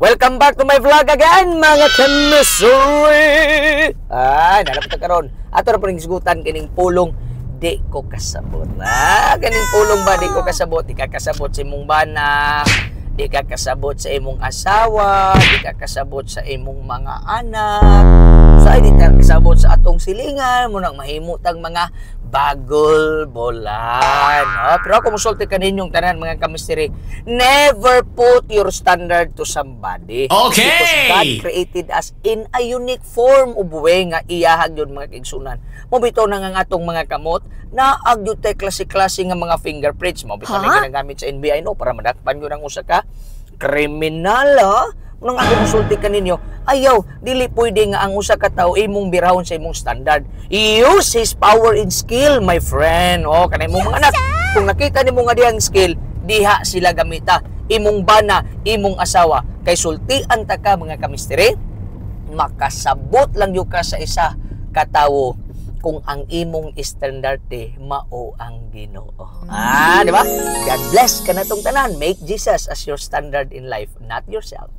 Welcome back to my vlog again, mga kamisuri! Ay, nalapit na karon. Ato na po rin isgutan kining pulong di ko kasabot. Kaning pulong ba di ko kasabot? Di ka kasabot sa imong bana, di ka kasabot sa imong asawa, di ka kasabot sa imong mga anak, di ka kasabot sa atong silingan, munang mahimutang mga bagol bolan. Pero ako musulti kaninyong tanan mga kamisteri, never put your standard to somebody. Okay! Because God created us in a unique form. Ubuwe nga iyahag yun mga kaigsunan. Mobito na nga atong mga kamot na agyod tay klase-klase nga mga fingerprints. Mobito na ginagamit sa NBI no para madakpan yun ang usa ka kriminal. Nung ako musulti kaninyo, ayaw, dili pwede nga ang usa ka tawo imong birahon sa imong standard. Use his power and skill, my friend. Kanay mong mga anak, kung nakita nimo nga diyang skill, diha sila gamita. Imong bana, imong asawa. Kay sultian ta ka mga kamisteri, makasabot lang yung ka sa isa katawo kung ang imong standard mao ang Ginoo. Di ba? God bless ka na tong tanan. Make Jesus as your standard in life, not yourself.